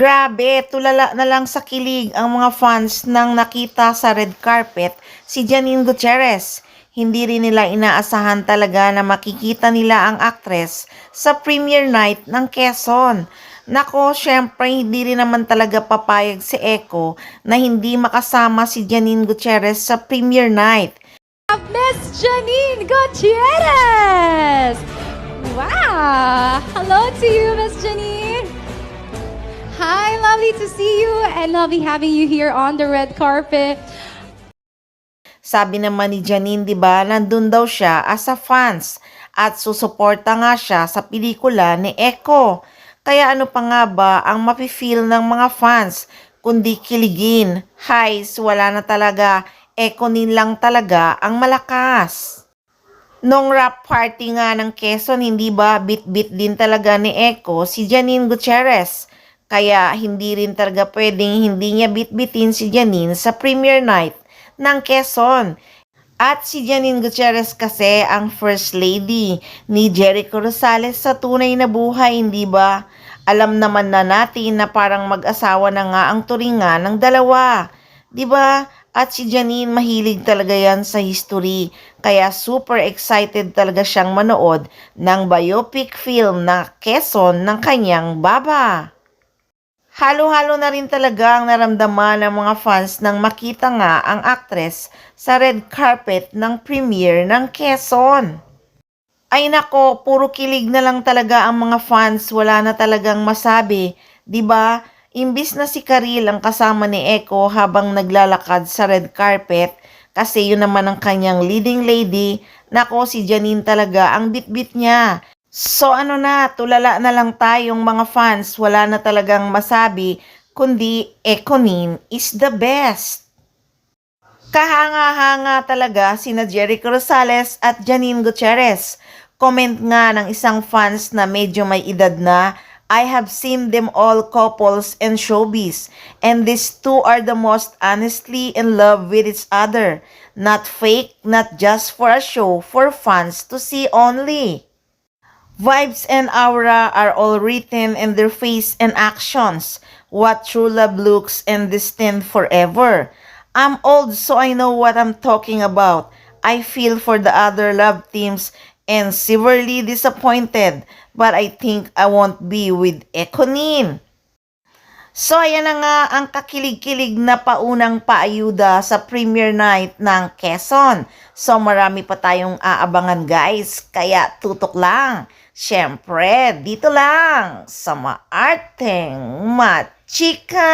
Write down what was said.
Grabe, tulala na lang sa kilig ang mga fans nang nakita sa red carpet si Janine Gutierrez. Hindi rin nila inaasahan talaga na makikita nila ang actress sa premiere night ng Quezon. Nako, syempre hindi rin naman talaga papayag si Echo na hindi makasama si Janine Gutierrez sa premiere night. Miss Janine Gutierrez! Wow! Hello to you, Miss Janine! Hi, lovely to see you and lovely having you here on the red carpet. Sabi naman ni Janine, 'di ba, nandun daw siya as a fans at susuporta nga siya sa pelikula ni Echo. Kaya ano pa nga ba ang mapi-feel ng mga fans kundi kiligin? Highs, wala na talaga. Echo lang talaga ang malakas. Nung rap party nga ng Quezon, hindi ba bit-bit din talaga ni Echo si Janine Gutierrez? Kaya hindi rin talaga pwedeng hindi niya bit-bitin si Janine sa premiere night ng Quezon. At si Janine Gutierrez kasi ang first lady ni Jericho Rosales sa tunay na buhay, hindi ba? Alam naman na natin na parang mag-asawa na nga ang turingan ng dalawa, di ba? At si Janine mahilig talaga yan sa history, kaya super excited talaga siyang manood ng biopic film na Quezon ng kanyang baba. Halo-halo na rin talaga ang naramdaman ng mga fans nang makita nga ang actress sa red carpet ng premiere ng Quezon. Ay nako, puro kilig na lang talaga ang mga fans, wala na talagang masabi, 'di ba? Imbis na si Karil ang kasama ni Echo habang naglalakad sa red carpet, kasi yun naman ang kanyang leading lady, nako si Janine talaga ang bitbit niya. So ano na, tulala na lang tayong mga fans, wala na talagang masabi, kundi Econin is the best. Kahanga-hanga talaga sina Jericho Rosales at Janine Gutierrez. Comment nga ng isang fans na medyo may edad na, I have seen them all couples and showbiz, and these two are the most honestly in love with each other. Not fake, not just for a show, for fans to see only. Vibes and aura are all written in their face and actions. What true love looks and destined forever. I'm old so I know what I'm talking about. I feel for the other love teams and severely disappointed, but I think I won't be with Econin. So ayan na nga ang kakilig-kilig na paunang paayuda sa premiere night ng Quezon. So marami pa tayong aabangan guys, kaya tutok lang. Siyempre, dito lang sa Maarteng Machika!